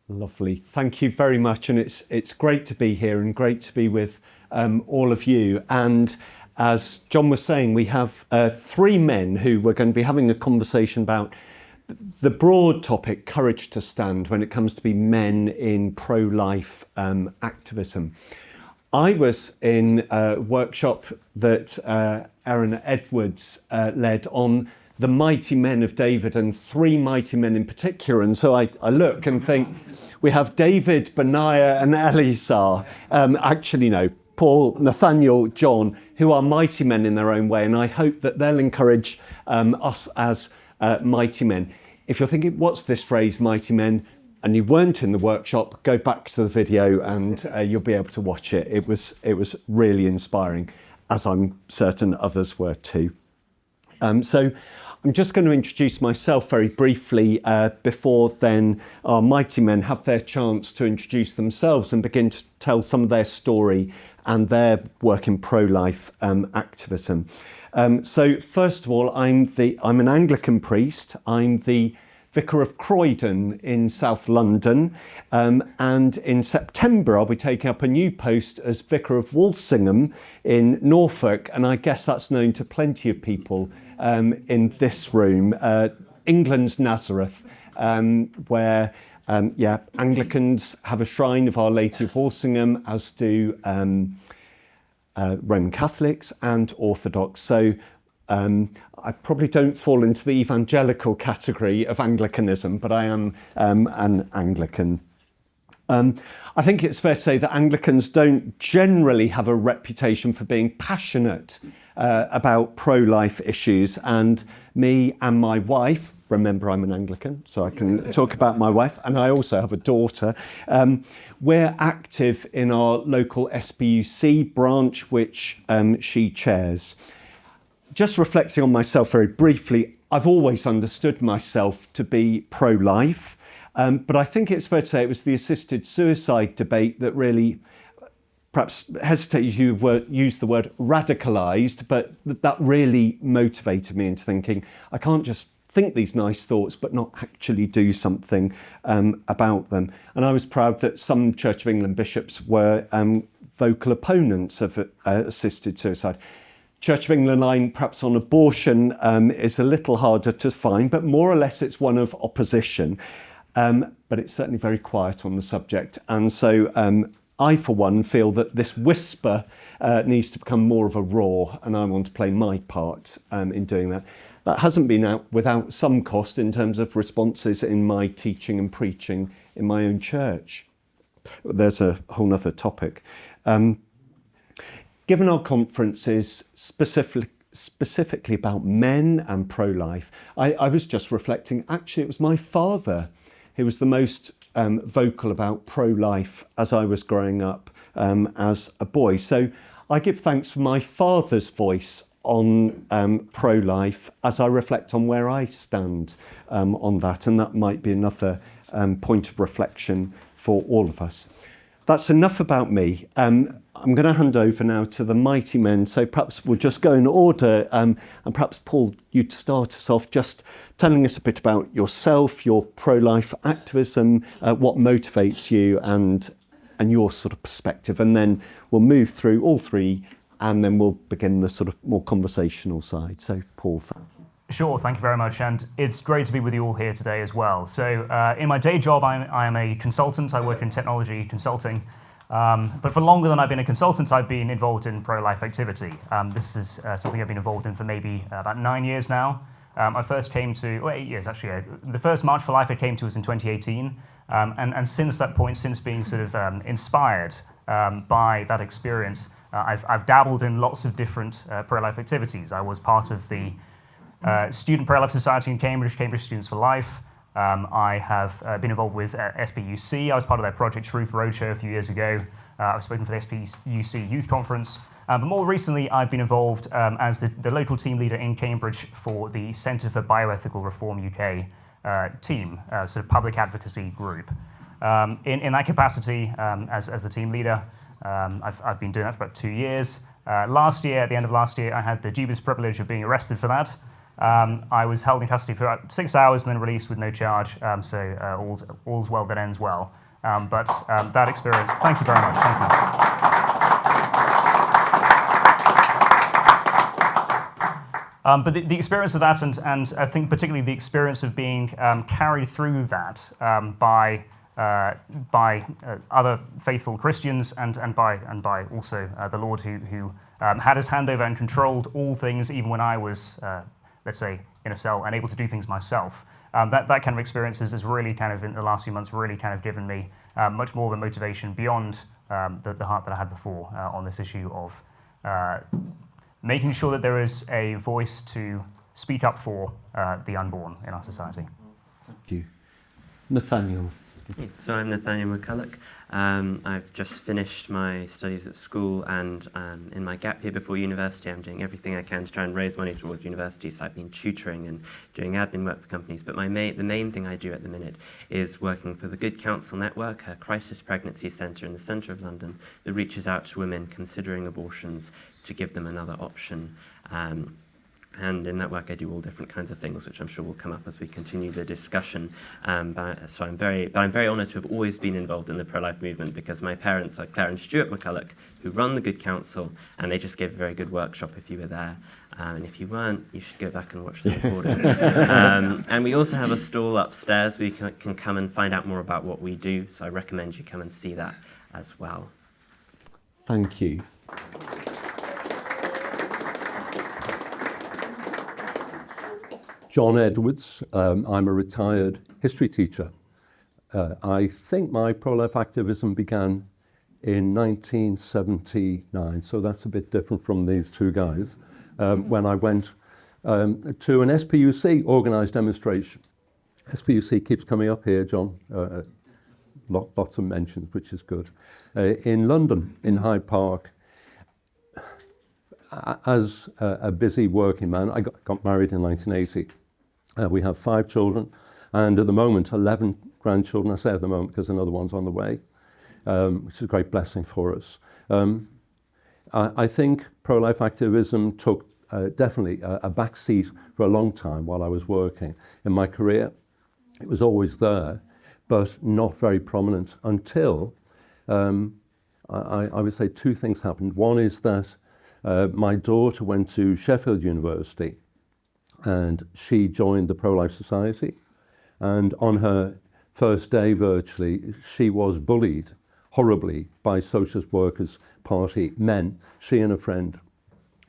Lovely. Thank you very much. And it's great to be here and great to be with all of you. And as John was saying, we have three men who we're going to be having a conversation about the broad topic, courage to stand, when it comes to be men in pro-life activism. I was in a workshop that Aaron Edwards led on the mighty men of David, and three mighty men in particular. And so I look and think, we have David, Benaiah and Eleazar. Actually, no, Paul, Nathaniel, John, who are mighty men in their own way. And I hope that they'll encourage us as mighty men. If you're thinking, what's this phrase, mighty men? And you weren't in the workshop, go back to the video and you'll be able to watch it. It was really inspiring, as I'm certain others were too. So I'm just going to introduce myself very briefly before then our mighty men have their chance to introduce themselves and begin to tell some of their story and their work in pro-life activism. So first of all, I'm an Anglican priest. I'm the Vicar of Croydon in South London, and in September I'll be taking up a new post as Vicar of Walsingham in Norfolk, and I guess that's known to plenty of people in this room, England's Nazareth, where Anglicans have a shrine of Our Lady of Walsingham, as do Roman Catholics and Orthodox. So I probably don't fall into the evangelical category of Anglicanism, but I am an Anglican. I think it's fair to say that Anglicans don't generally have a reputation for being passionate about pro-life issues, and me and my wife, remember I'm an Anglican, so I can talk about my wife, and I also have a daughter, we're active in our local SBUC branch, which she chairs. Just reflecting on myself very briefly, I've always understood myself to be pro-life, but I think it's fair to say it was the assisted suicide debate that really, perhaps hesitate to use the word radicalised, but that really motivated me into thinking, I can't just think these nice thoughts but not actually do something about them. And I was proud that some Church of England bishops were vocal opponents of assisted suicide. Church of England line, perhaps on abortion, is a little harder to find, but more or less it's one of opposition. But it's certainly very quiet on the subject. And so I, for one, feel that this whisper needs to become more of a roar, and I want to play my part in doing that. That hasn't been out without some cost in terms of responses in my teaching and preaching in my own church. There's a whole other topic. Given our conference is specifically about men and pro-life, I was just reflecting, actually it was my father who was the most vocal about pro-life as I was growing up as a boy. So I give thanks for my father's voice on pro-life as I reflect on where I stand on that, and that might be another point of reflection for all of us. That's enough about me. I'm going to hand over now to the mighty men, so perhaps we'll just go in order, and perhaps Paul, you to start us off just telling us a bit about yourself, your pro-life activism, what motivates you and your sort of perspective, and then we'll move through all three and then we'll begin the sort of more conversational side. So Paul, thank you. Sure, thank you very much, and it's great to be with you all here today as well. So in my day job, I am a consultant. I work in technology consulting, but for longer than I've been a consultant, I've been involved in pro-life activity. This is something I've been involved in for maybe about 9 years now. I first came to, well, 8 years actually. The first March for Life I came to was in 2018, and since that point, since being sort of inspired by that experience, I've dabbled in lots of different pro-life activities. I was part of the Student Pro-Life Society in Cambridge Students for Life. I have been involved with SBUC. I was part of their Project Truth Roadshow a few years ago. I've spoken for the SBUC Youth Conference. But more recently, I've been involved as the local team leader in Cambridge for the Centre for Bioethical Reform UK team, sort of public advocacy group. In that capacity, as the team leader, I've been doing that for about 2 years. At the end of last year, I had the dubious privilege of being arrested for that. I was held in custody for about 6 hours and then released with no charge. So all's well that ends well. But that experience, thank you very much. Thank you. But the experience of that, and I think particularly the experience of being carried through that by other faithful Christians and by also the Lord who had his hand over and controlled all things, even when I was, let's say, in a cell and able to do things myself. That kind of experience has really kind of, in the last few months, really kind of given me much more of a motivation beyond the heart that I had before on this issue of making sure that there is a voice to speak up for the unborn in our society. Thank you. Nathaniel. So I'm Nathaniel McCullough. I've just finished my studies at school, and in my gap year before university, I'm doing everything I can to try and raise money towards university. So I've been tutoring and doing admin work for companies. But the main thing I do at the minute is working for the Good Counsel Network, a crisis pregnancy centre in the centre of London that reaches out to women considering abortions to give them another option. And in that work, I do all different kinds of things, which I'm sure will come up as we continue the discussion. So I'm very honoured to have always been involved in the pro-life movement, because my parents are Claire and Stuart McCullough, who run the Good Counsel, and they just gave a very good workshop if you were there. And if you weren't, you should go back and watch the recording. And we also have a stall upstairs where you can come and find out more about what we do. So I recommend you come and see that as well. Thank you. John Edwards. I'm a retired history teacher. I think my pro-life activism began in 1979, so that's a bit different from these two guys, when I went to an SPUC organised demonstration. SPUC keeps coming up here, John, lots of mentions, which is good. In London, in Hyde Park. As a busy working man, I got married in 1980. We have 5 children, and at the moment 11 grandchildren. I say at the moment because another one's on the way, which is a great blessing for us. I think pro-life activism took definitely a back seat for a long time while I was working. In my career, it was always there, but not very prominent until I would say 2 things happened. One is that my daughter went to Sheffield University, and she joined the Pro-Life Society, and on her first day virtually she was bullied horribly by Socialist Workers' Party men. She and a friend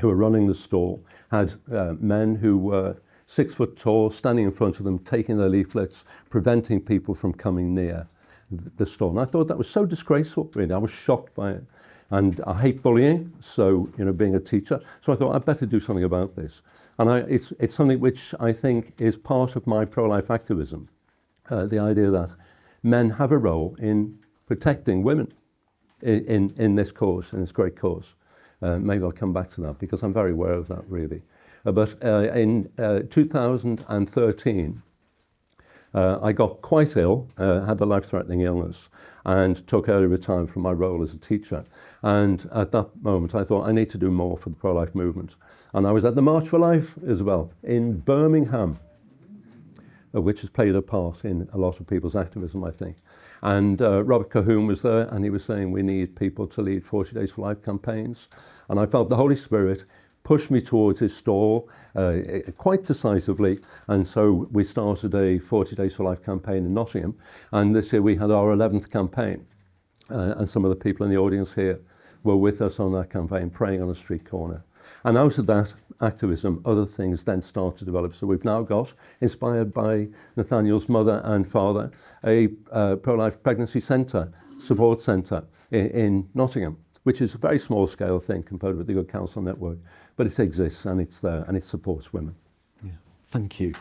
who were running the stall had men who were 6 foot tall standing in front of them, taking their leaflets, preventing people from coming near the stall. And I thought that was so disgraceful, really. I was shocked by it. And I hate bullying, so, being a teacher. So I thought I'd better do something about this. And it's something which I think is part of my pro-life activism, the idea that men have a role in protecting women in this cause, in this great cause. Maybe I'll come back to that, because I'm very aware of that, really. But in 2013, I got quite ill, had a life-threatening illness, and took early retirement from my role as a teacher. And at that moment, I thought I need to do more for the pro-life movement. And I was at the March for Life as well in Birmingham, which has played a part in a lot of people's activism, I think. And Robert Cahoon was there, and he was saying we need people to lead 40 Days for Life campaigns. And I felt the Holy Spirit pushed me towards his stall quite decisively, and so we started a 40 Days for Life campaign in Nottingham, and this year we had our 11th campaign, and some of the people in the audience here were with us on that campaign, praying on a street corner. And out of that activism, other things then started to develop. So we've now got, inspired by Nathaniel's mother and father, a pro-life pregnancy centre, support centre in Nottingham, which is a very small scale thing compared with the Good Counsel Network, but it exists and it's there and it supports women. Yeah, thank you.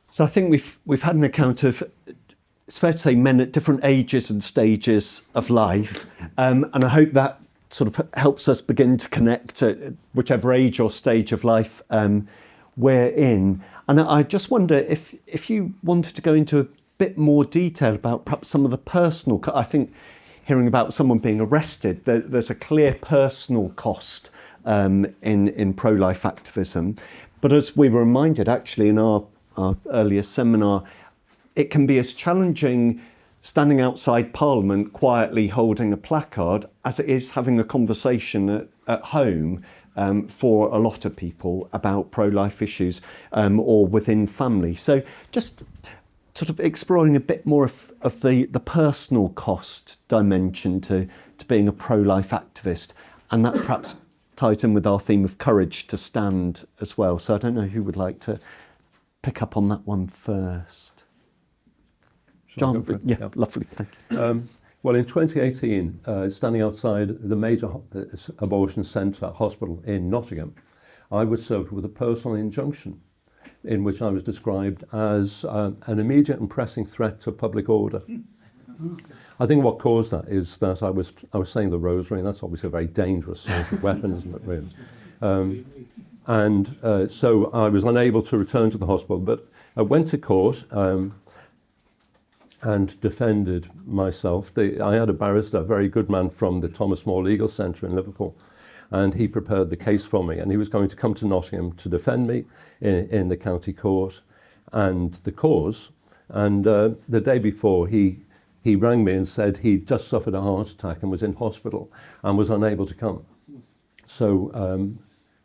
So I think we've had an account of, it's fair to say, men at different ages and stages of life, and I hope that sort of helps us begin to connect to whichever age or stage of life we're in. And I just wonder if you wanted to go into a bit more detail about perhaps some of the personal, I think hearing about someone being arrested, there's a clear personal cost in pro-life activism. But as we were reminded actually in our earlier seminar, it can be as challenging standing outside Parliament quietly holding a placard as it is having a conversation at home for a lot of people about pro-life issues or within family. So just sort of exploring a bit more of the personal cost dimension to being a pro-life activist, and that perhaps ties in with our theme of courage to stand as well. So I don't know who would like to pick up on that one first. John, yeah, lovely, thank you. Well, in 2018, standing outside the major abortion centre hospital in Nottingham, I was served with a personal injunction in which I was described as an immediate and pressing threat to public order. I think what caused that is that I was saying the rosary, and that's obviously a very dangerous sort of weapon, isn't it, really? So I was unable to return to the hospital, but I went to court and defended myself. I had a barrister, a very good man from the Thomas More Legal Centre in Liverpool, and he prepared the case for me, and he was going to come to Nottingham to defend me in the county court and the cause. And the day before, he rang me and said he'd just suffered a heart attack and was in hospital and was unable to come. So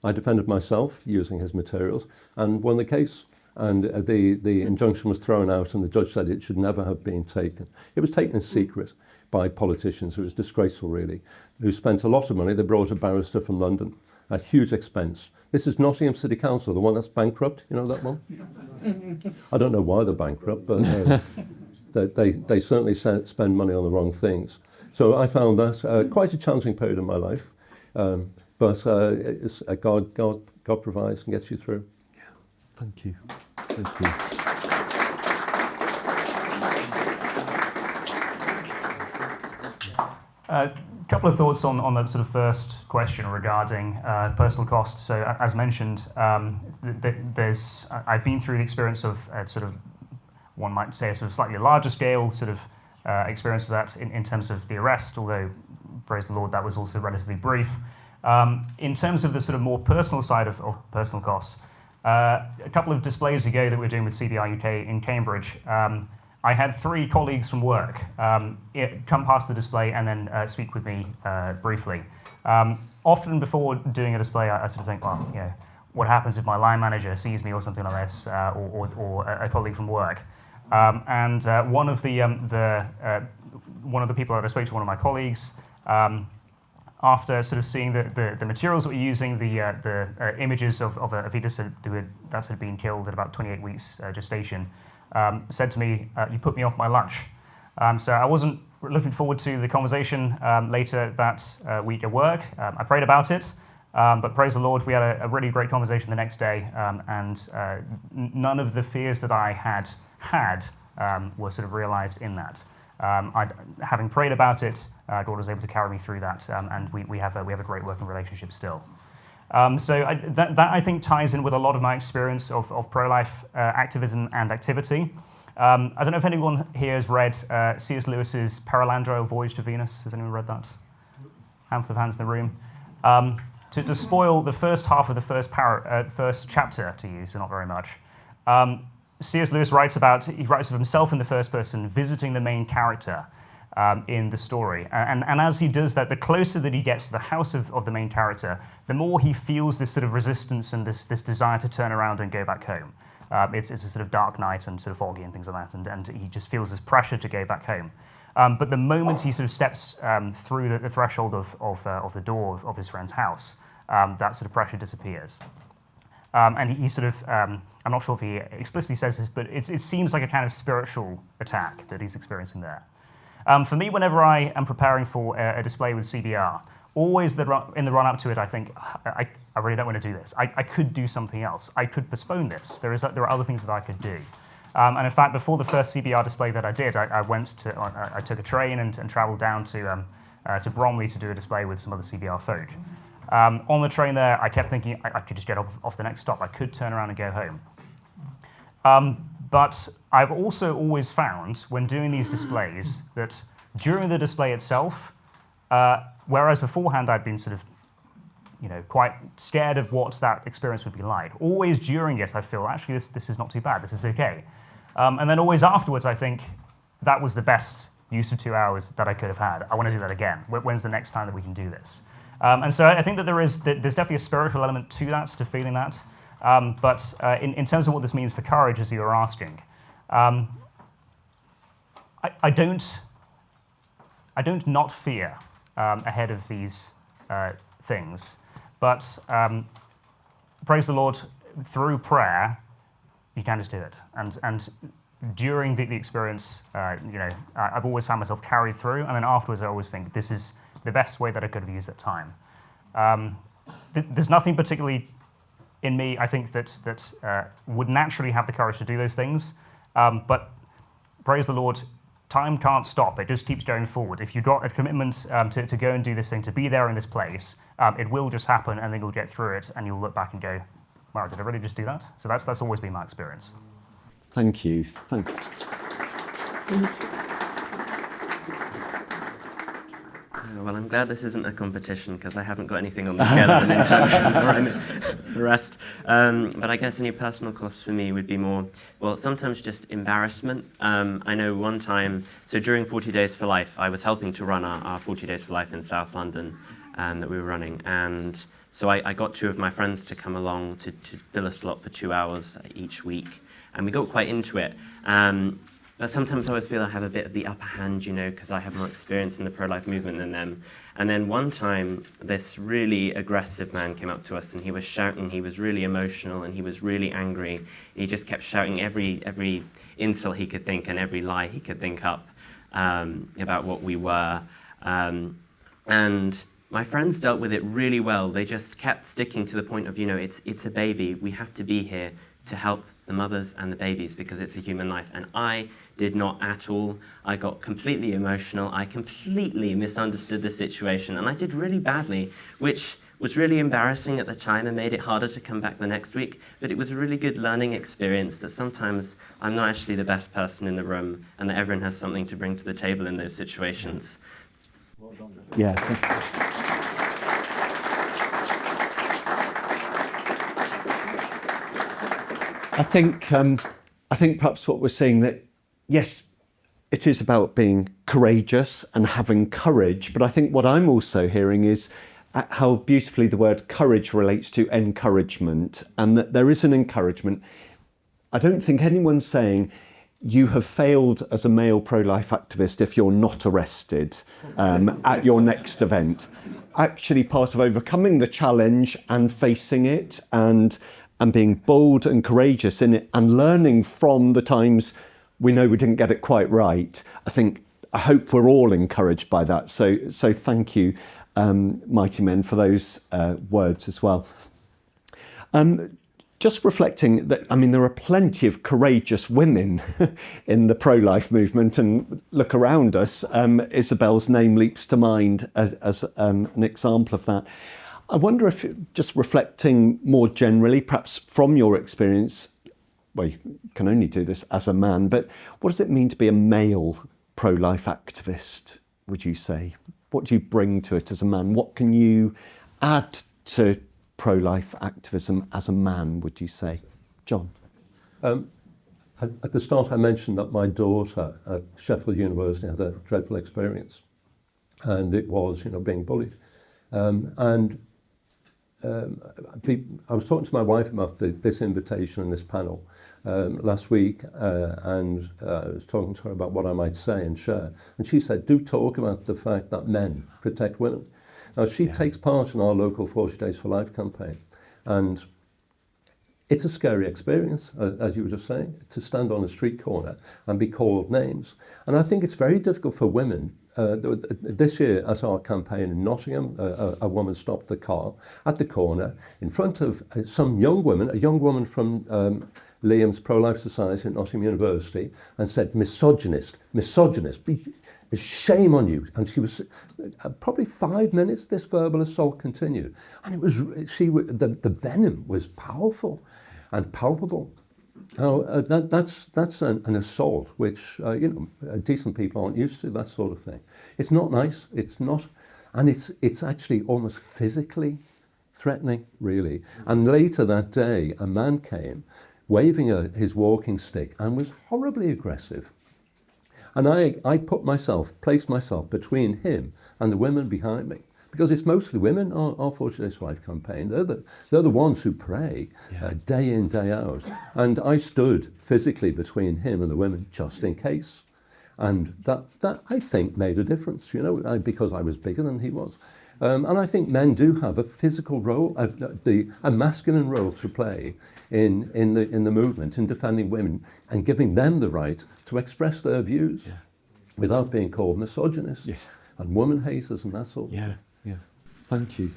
I defended myself using his materials and won the case. And the injunction was thrown out, and the judge said it should never have been taken. It was taken in secret by politicians. It was disgraceful, really, who spent a lot of money. They brought a barrister from London at huge expense. This is Nottingham City Council, the one that's bankrupt. You know that one? I don't know why they're bankrupt, but they certainly spend money on the wrong things. So I found that quite a challenging period in my life. But it's, God provides and gets you through. Yeah, thank you. Thank you. A couple of thoughts on that sort of first question regarding personal cost. So as mentioned, I've been through the experience of sort of, one might say, a sort of slightly larger scale sort of experience of that in terms of the arrest, although, praise the Lord, that was also relatively brief. In terms of the sort of more personal side of personal cost, a couple of displays ago that we were doing with CBRUK in Cambridge, I had 3 colleagues from work come past the display and then speak with me briefly. Often before doing a display, I sort of think, well, you know, what happens if my line manager sees me or something like this, or a colleague from work? One of the people that I spoke to, one of my colleagues, after sort of seeing the materials that we're using, the images of a fetus that had been killed at about 28 weeks gestation, said to me, "You put me off my lunch." So I wasn't looking forward to the conversation later that week at work. I prayed about it, but praise the Lord, we had a really great conversation the next day, and none of the fears that I had were sort of realized in that. Having prayed about it, God was able to carry me through that, and we have a great working relationship still. That I think ties in with a lot of my experience of pro-life activism and activity. I don't know if anyone here has read C.S. Lewis's Perelandro, Voyage to Venus. Has anyone read that? Handful of hands in the room. To spoil the first half of the first chapter to you, so not very much. C.S. Lewis writes of himself in the first person, visiting the main character in the story. And as he does that, the closer that he gets to the house of the main character, the more he feels this sort of resistance and this desire to turn around and go back home. It's a sort of dark night and sort of foggy and things like that, and he just feels this pressure to go back home. But the moment he sort of steps through the threshold of the door of his friend's house, that sort of pressure disappears. And he sort of, I'm not sure if he explicitly says this, but it seems like a kind of spiritual attack that he's experiencing there. For me, whenever I am preparing for a display with CBR, always in the run-up to it, I think, I really don't want to do this. I could do something else. I could postpone this. There are other things that I could do. And in fact, before the first CBR display that I did, I took a train and travelled down to Bromley to do a display with some other CBR folk. On the train there, I kept thinking I could just get off the next stop. I could turn around and go home. But I've also always found when doing these displays that During the display itself, whereas beforehand I'd been sort of, quite scared of what that experience would be like. Always during it, I feel, actually, this is not too bad, this is okay. And then always afterwards, I think, that was the best use of 2 hours that I could have had. I want to do that again. When's the next time that we can do this? And so I think that there's definitely a spiritual element to that, to feeling that. But in terms of what this means for courage, as you were asking, I don't not fear ahead of these things. But praise the Lord, through prayer, you can just do it. And during the experience, I've always found myself carried through. And then afterwards, I always think this is the best way that I could have used that time. There's nothing particularly in me, I think, that would naturally have the courage to do those things. But praise the Lord, time can't stop. It just keeps going forward. If you've got a commitment to go and do this thing, to be there in this place, it will just happen, and then you'll get through it, and you'll look back and go, wow, did I really just do that? So that's always been my experience. Thank you. Well, I'm glad this isn't a competition because I haven't got anything on the scale of an injunction or an arrest. But I guess any personal cost for me would be more, well, sometimes just embarrassment. I know one time, so during 40 Days for Life, I was helping to run our 40 Days for Life in South London that we were running. And so I got 2 of my friends to come along to fill a slot for 2 hours each week. And we got quite into it. But sometimes I always feel I have a bit of the upper hand, because I have more experience in the pro-life movement than them. And then one time, this really aggressive man came up to us and he was shouting, he was really emotional and he was really angry. He just kept shouting every insult he could think and every lie he could think up about what we were. And my friends dealt with it really well. They just kept sticking to the point of, it's a baby. We have to be here to help the mothers and the babies because it's a human life. And I did not at all. I got completely emotional. I completely misunderstood the situation. And I did really badly, which was really embarrassing at the time and made it harder to come back the next week. But it was a really good learning experience that sometimes I'm not actually the best person in the room and that everyone has something to bring to the table in those situations. Well done. Yeah. I think perhaps what we're saying that, yes, it is about being courageous and having courage, but I think what I'm also hearing is how beautifully the word courage relates to encouragement, and that there is an encouragement. I don't think anyone's saying you have failed as a male pro-life activist if you're not arrested at your next event. Actually, part of overcoming the challenge and facing it and being bold and courageous in it and learning from the times we know we didn't get it quite right. I hope we're all encouraged by that. So thank you, mighty men, for those words as well. Just reflecting that, there are plenty of courageous women in the pro-life movement, and look around us. Isabel's name leaps to mind as an example of that. I wonder if, just reflecting more generally, perhaps from your experience, well, you can only do this as a man, but what does it mean to be a male pro-life activist, would you say? What do you bring to it as a man? What can you add to pro-life activism as a man, would you say? John? At the start, I mentioned that my daughter at Sheffield University had a dreadful experience, and it was, being bullied. I was talking to my wife about this invitation and this panel last week, and I was talking to her about what I might say and share. And she said, do talk about the fact that men protect women. Now, she takes part in our local 40 Days for Life campaign, and it's a scary experience, as you were just saying, to stand on a street corner and be called names. And I think it's very difficult for women. This year at our campaign in Nottingham, a woman stopped the car at the corner in front of some young women, a young woman from Liam's Pro-Life Society at Nottingham University, and said, misogynist, shame on you. And she was probably 5 minutes this verbal assault continued. And it was the venom was powerful and palpable. That's an assault, which decent people aren't used to, that sort of thing. It's not nice. It's not, and it's actually almost physically threatening, really. And later that day, a man came, waving his walking stick, and was horribly aggressive. And I placed myself between him and the women behind me. Because it's mostly women, our 40 Days to Life campaign. They're the ones who pray day in, day out. And I stood physically between him and the women just in case. And that I think made a difference, because I was bigger than he was. And I think men do have a physical role, a masculine role to play in the movement, in defending women and giving them the right to express their views without being called misogynists and woman haters and that sort of thing. Yeah, thank you.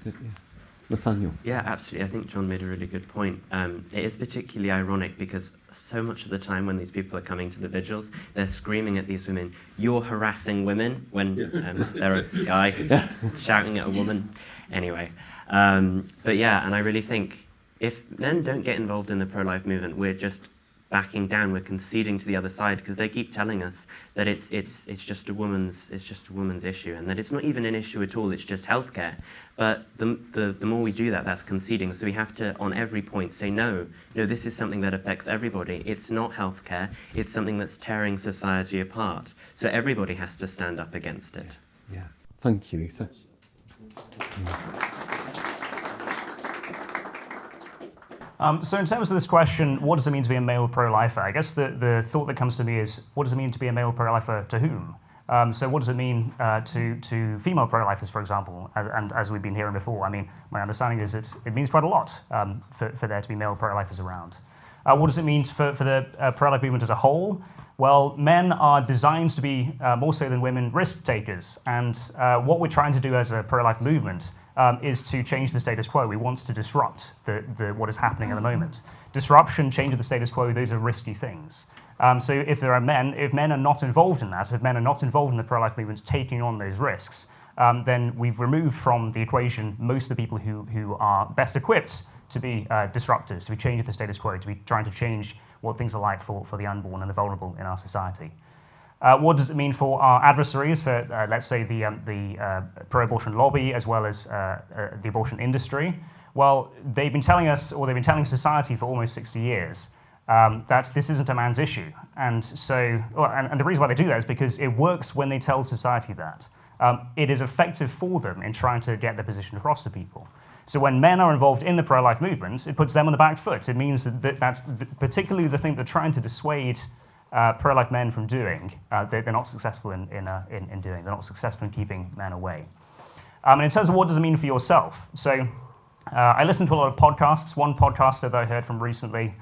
Nathaniel. Yeah, absolutely. I think John made a really good point. It is particularly ironic because so much of the time when these people are coming to the vigils, they're screaming at these women, "You're harassing women," when they're a guy who's shouting at a woman. Anyway, but yeah, and I really think if men don't get involved in the pro-life movement, we're just backing down, we're conceding to the other side because they keep telling us that it's just a woman's issue and that it's not even an issue at all, it's just healthcare. But the more we do that, that's conceding. So we have to, on every point, say no, this is something that affects everybody. It's not healthcare, it's something that's tearing society apart. So everybody has to stand up against it. Yeah, thank you. So in terms of this question, what does it mean to be a male pro-lifer? I guess the thought that comes to me is, what does it mean to be a male pro-lifer to whom? So what does it mean to female pro-lifers, for example? And as we've been hearing before, I mean, my understanding is it means quite a lot for there to be male pro-lifers around. What does it mean for the pro-life movement as a whole? Well, men are designed to be, more so than women, risk takers. And what we're trying to do as a pro-life movement is to change the status quo. We want to disrupt what is happening at the moment. Disruption, change of the status quo, those are risky things. So if men are not involved in that, if men are not involved in the pro-life movement taking on those risks, then we've removed from the equation most of the people who are best equipped to be disruptors, to be changing the status quo, to be trying to change what things are like for the unborn and the vulnerable in our society. What does it mean for our adversaries, for let's say the pro-abortion lobby as well as the abortion industry? Well, they've been telling us, or they've been telling society for almost 60 years, that this isn't a man's issue. And so, and the reason why they do that is because it works when they tell society that. It is effective for them in trying to get their position across to people. So when men are involved in the pro-life movement, it puts them on the back foot. It means that's particularly the thing they're trying to dissuade pro-life men from doing, they're not successful in doing. They're not successful in keeping men away. And in terms of what does it mean for yourself? So I listen to a lot of podcasts. One podcaster that I heard from recently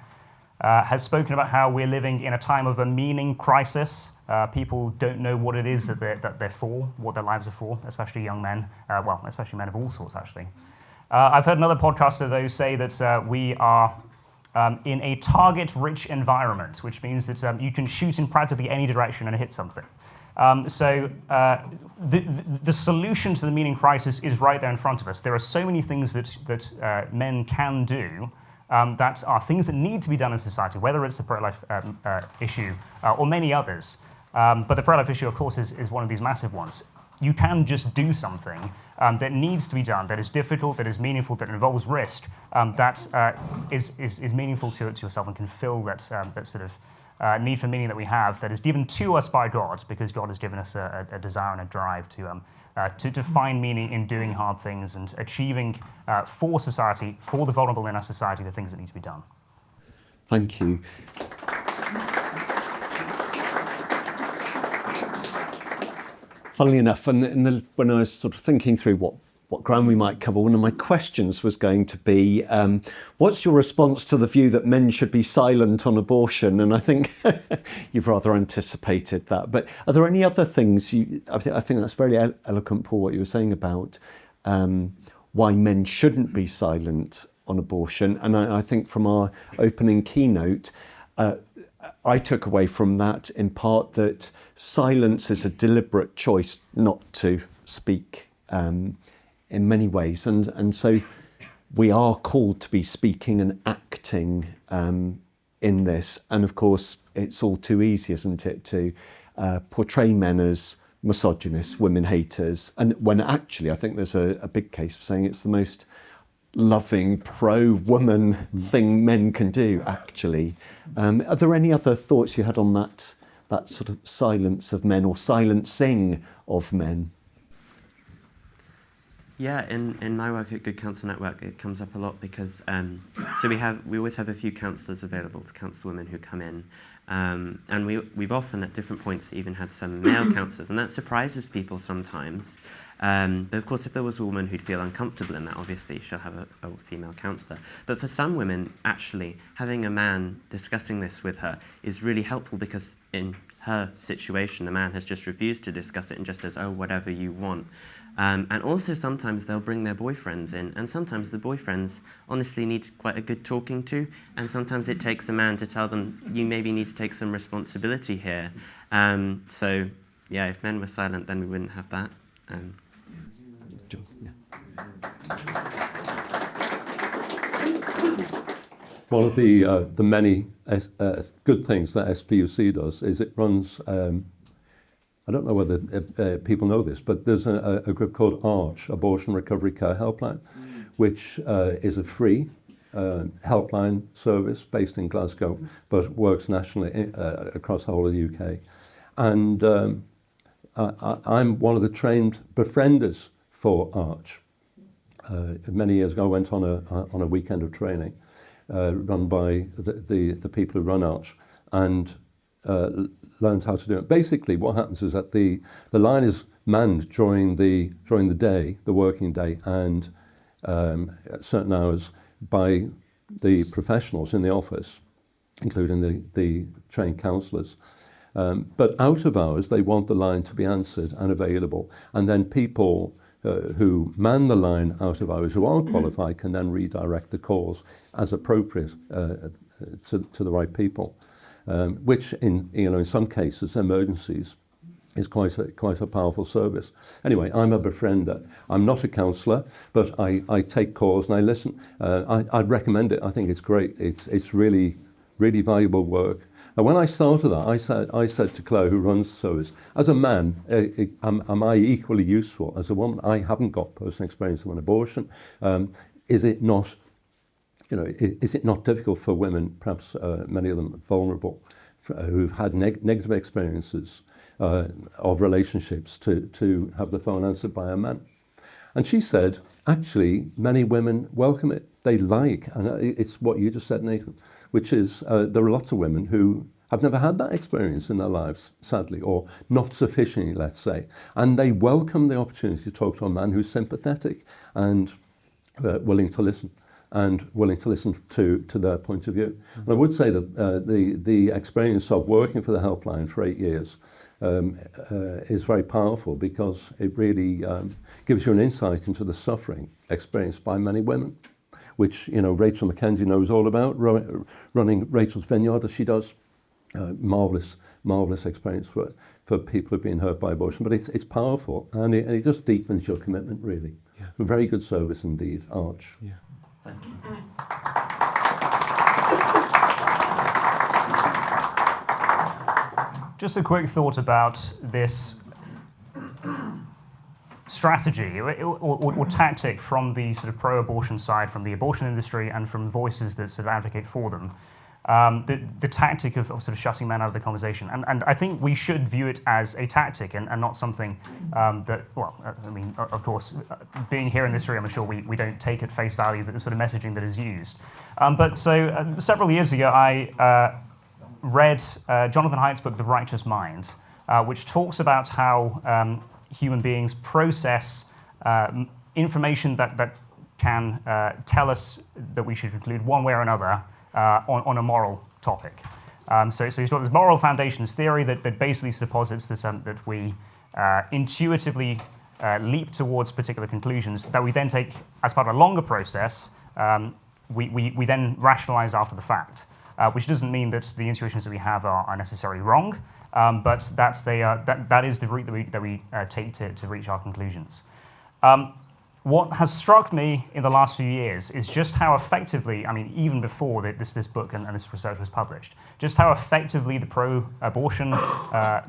has spoken about how we're living in a time of a meaning crisis. People don't know what it is that they're for, what their lives are for, especially young men. Especially men of all sorts, actually. I've heard another podcaster, though, say that we are in a target-rich environment, which means that you can shoot in practically any direction and hit something. So the solution to the meaning crisis is right there in front of us. There are so many things that men can do that are things that need to be done in society, whether it's the pro-life issue or many others. But the pro-life issue, of course, is one of these massive ones. You can just do something that needs to be done, that is difficult, that is meaningful, that involves risk, that is meaningful to yourself and can fill that sort of need for meaning that we have, that is given to us by God, because God has given us a desire and a drive to find meaning in doing hard things and achieving for society, for the vulnerable in our society, the things that need to be done. Thank you. Funnily enough, when I was sort of thinking through what ground we might cover, one of my questions was going to be, what's your response to the view that men should be silent on abortion? And I think you've rather anticipated that. But are there any other things? I think that's very eloquent, Paul, what you were saying about why men shouldn't be silent on abortion. And I think from our opening keynote, I took away from that in part that silence is a deliberate choice not to speak in many ways. And so we are called to be speaking and acting in this. And of course, it's all too easy, isn't it, to portray men as misogynists, women haters, and when actually I think there's a big case for saying it's the most loving, pro-woman thing men can do, actually. Are there any other thoughts you had on that sort of silence of men or silencing of men? Yeah, in my work at Good Counsel Network, it comes up a lot because so we always have a few counsellors available to counsel women who come in, and we've often at different points even had some male counsellors, and that surprises people sometimes. But of course, if there was a woman who'd feel uncomfortable in that, obviously she'll have a female counsellor. But for some women, actually, having a man discussing this with her is really helpful because in her situation, the man has just refused to discuss it and just says, oh, whatever you want. And also sometimes they'll bring their boyfriends in, and sometimes the boyfriends honestly need quite a good talking to, and sometimes it takes a man to tell them, you maybe need to take some responsibility here. So, yeah, if men were silent, then we wouldn't have that. One of the many good things that SPUC does is it runs, I don't know whether people know this, but there's a group called ARCH, Abortion Recovery Care Helpline, which is a free helpline service based in Glasgow, but works nationally across the whole of the UK. And I'm one of the trained befrienders for ARCH. Many years ago, I went on a weekend of training run by the people who run ARCH, and learned how to do it. Basically, what happens is that the line is manned during the day, the working day, and at certain hours by the professionals in the office, including the trained counsellors. But out of hours, they want the line to be answered and available, and then people who man the line out of hours who aren't qualified can then redirect the calls as appropriate to the right people, which in some cases, emergencies, is quite a powerful service. Anyway, I'm a befriender. I'm not a counsellor, but I take calls and I listen. I'd recommend it. I think it's great. It's really, really valuable work. And when I started that, I said to Claire, who runs the service, as a man, am I equally useful as a woman? I haven't got personal experience of an abortion. Is it not difficult for women, perhaps many of them vulnerable, who've had negative experiences of relationships, to have the phone answered by a man? And she said, actually, many women welcome it. They and it's what you just said, Nathan, which is there are lots of women who have never had that experience in their lives, sadly, or not sufficiently, let's say. And they welcome the opportunity to talk to a man who's sympathetic and willing to listen, and willing to listen to their point of view. And I would say that the experience of working for the helpline for 8 years is very powerful, because it really gives you an insight into the suffering experienced by many women, which Rachel Mackenzie knows all about, running Rachel's Vineyard as she does. Marvellous experience for people who've been hurt by abortion. But it's powerful, and it just deepens your commitment, really. Yeah. A very good service indeed, ARCH. Yeah. Thank you. Just a quick thought about this strategy or tactic from the sort of pro-abortion side, from the abortion industry, and from voices that sort of advocate for them. The tactic of sort of shutting men out of the conversation. And I think we should view it as a tactic and not something that, of course, being here in this room, I'm sure we don't take at face value the sort of messaging that is used. But several years ago, I read Jonathan Haidt's book, The Righteous Mind, which talks about how human beings process information that can tell us that we should conclude one way or another on a moral topic. So he's got this moral foundations theory that basically posits that we intuitively leap towards particular conclusions that we then take as part of a longer process. We then rationalize after the fact, which doesn't mean that the intuitions that we have are necessarily wrong, but that is the route that we take to reach our conclusions. what has struck me in the last few years is just how effectively, I mean, even before this book and this research was published, just how effectively the pro-abortion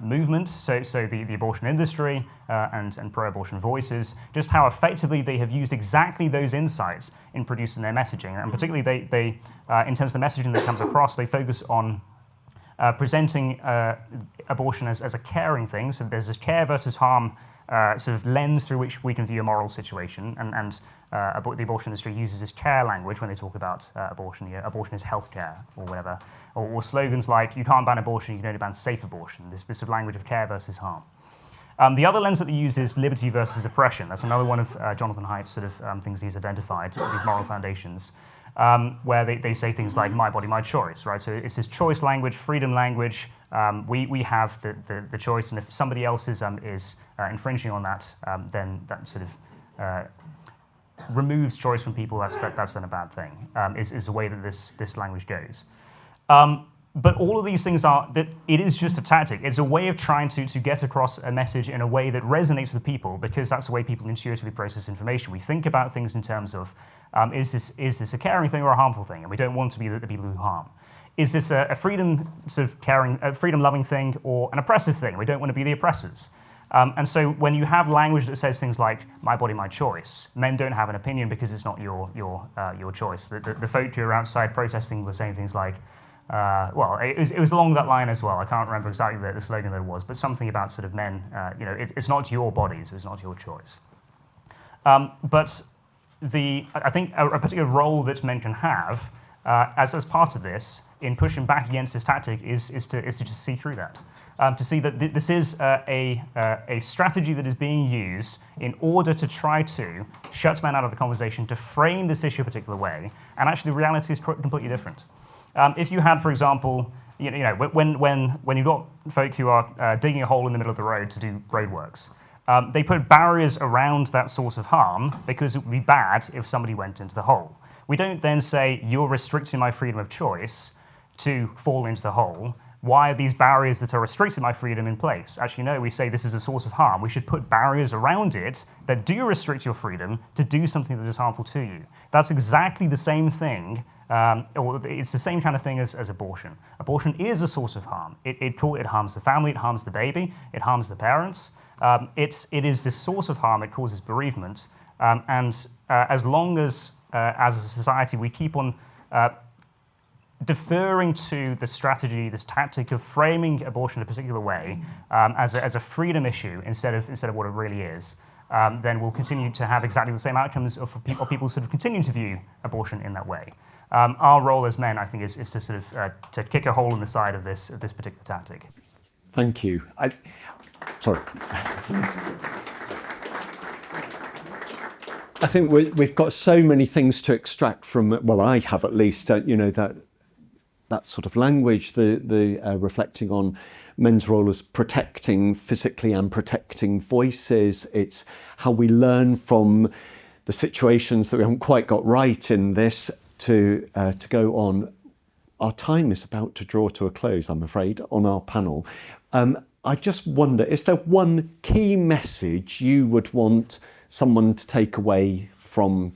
movement, so the abortion industry and pro-abortion voices, just how effectively they have used exactly those insights in producing their messaging. And particularly they in terms of the messaging that comes across, they focus on presenting abortion as a caring thing. So there's this care versus harm sort of lens through which we can view a moral situation, and the abortion industry uses this care language when they talk about abortion. You know, abortion is healthcare, or whatever, or slogans like "you can't ban abortion, you can only ban safe abortion." This sort of language of care versus harm. The other lens that they use is liberty versus oppression. That's another one of Jonathan Haidt's sort of things he's identified, these moral foundations, where they say things like "my body, my choice," right? So it's this choice language, freedom language. We have the choice, and if somebody else is infringing on that, then that sort of removes choice from people. That's then a bad thing. Is the way that this language goes. But all of these things it is just a tactic. It's a way of trying to get across a message in a way that resonates with people, because that's the way people intuitively process information. We think about things in terms of, is this a caring thing or a harmful thing? And we don't want to be the people who harm. Is this a freedom sort of caring, a freedom-loving thing, or an oppressive thing? We don't want to be the oppressors. And so when you have language that says things like "my body, my choice," men don't have an opinion because it's not your choice. The folk who are outside protesting were saying things like, well, it was along that line as well. I can't remember exactly the slogan that it was, but something about sort of men, it's not your bodies, it's not your choice. But I think a particular role that men can have as part of this in pushing back against this tactic is to just see through that. To see that this is a strategy that is being used in order to try to shut men out of the conversation, to frame this issue a particular way, and actually the reality is completely different. If you had, for example, when you've got folk who are digging a hole in the middle of the road to do roadworks, they put barriers around that source of harm because it would be bad if somebody went into the hole. We don't then say, "you're restricting my freedom of choice to fall into the hole. Why are these barriers that are restricting my freedom in place?" Actually, no, we say this is a source of harm. We should put barriers around it that do restrict your freedom to do something that is harmful to you. That's exactly the same thing, or it's the same kind of thing as abortion. Abortion is a source of harm. It harms the family, it harms the baby, it harms the parents. It is this source of harm, it causes bereavement. And as long as a society, we keep on deferring to the strategy, this tactic of framing abortion in a particular way as a freedom issue instead of what it really is, then we'll continue to have exactly the same outcomes of people sort of continue to view abortion in that way. Our role as men, I think, is to sort of to kick a hole in the side of this particular tactic. Thank you. Sorry. I think we've got so many things to extract from. Well, I have at least. That sort of language, the reflecting on men's role as protecting physically and protecting voices. It's how we learn from the situations that we haven't quite got right in this to go on. Our time is about to draw to a close, I'm afraid, on our panel. I just wonder, is there one key message you would want someone to take away from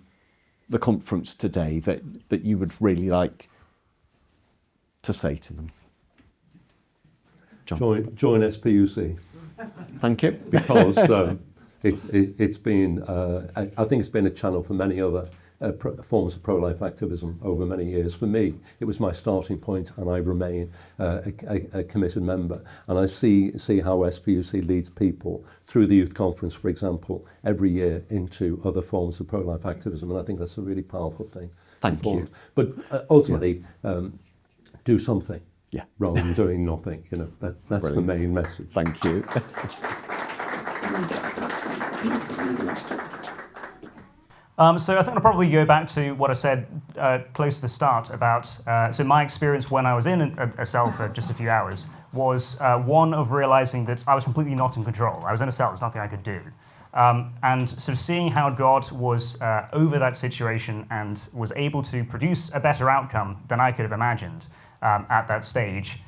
the conference today that you would really like to say to them? John. Join SPUC. Thank you. Because it's been, I think it's been a channel for many other forms of pro-life activism over many years. For me, it was my starting point, and I remain a committed member. And I see how SPUC leads people through the youth conference, for example, every year into other forms of pro-life activism. And I think that's a really powerful thing. Thank you. But ultimately, do something, rather than doing nothing. That's Brilliant. The main message. Thank you. So I think I'll probably go back to what I said close to the start about. So my experience when I was in a cell for just a few hours was one of realizing that I was completely not in control. I was in a cell. There's nothing I could do. And sort of seeing how God was over that situation and was able to produce a better outcome than I could have imagined at that stage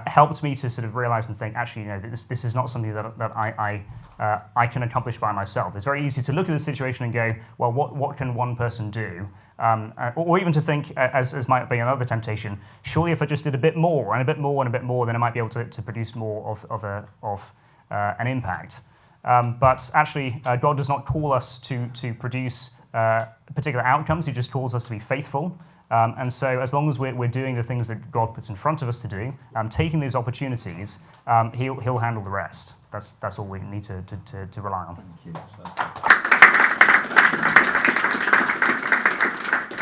helped me to sort of realize and think, actually, this is not something that I can accomplish by myself. It's very easy to look at the situation and go, well, what can one person do? Or even to think, as might be another temptation, surely if I just did a bit more and a bit more and a bit more, then I might be able to produce more of an impact. But actually, God does not call us to produce particular outcomes. He just calls us to be faithful. And so as long as we're doing the things that God puts in front of us to do, taking these opportunities, he'll handle the rest. That's all we need to rely on. Thank you.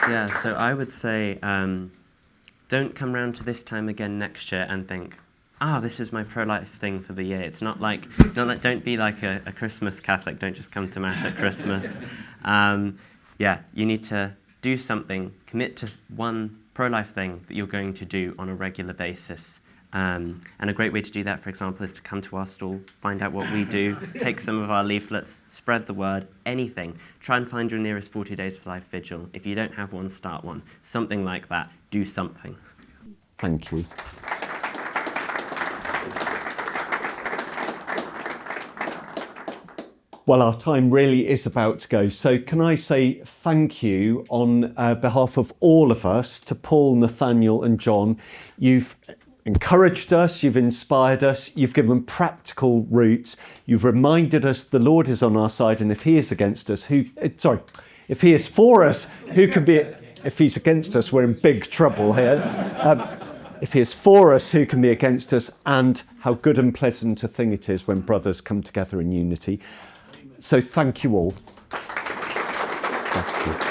Yeah, so I would say don't come round to this time again next year and think, this is my pro-life thing for the year. It's not like don't be like a Christmas Catholic. Don't just come to Mass at Christmas. You need to do something, commit to one pro-life thing that you're going to do on a regular basis. And a great way to do that, for example, is to come to our stall, find out what we do, take some of our leaflets, spread the word, anything. Try and find your nearest 40 Days for Life vigil. If you don't have one, start one. Something like that. Do something. Thank you. Well, our time really is about to go. So can I say thank you on behalf of all of us to Paul, Nathaniel and John. You've encouraged us, you've inspired us, you've given practical routes, you've reminded us the Lord is on our side, and if he is against us, if he is for us, who can be, if he's against us, we're in big trouble here. If he is for us, who can be against us, and how good and pleasant a thing it is when brothers come together in unity. So thank you all. Thank you.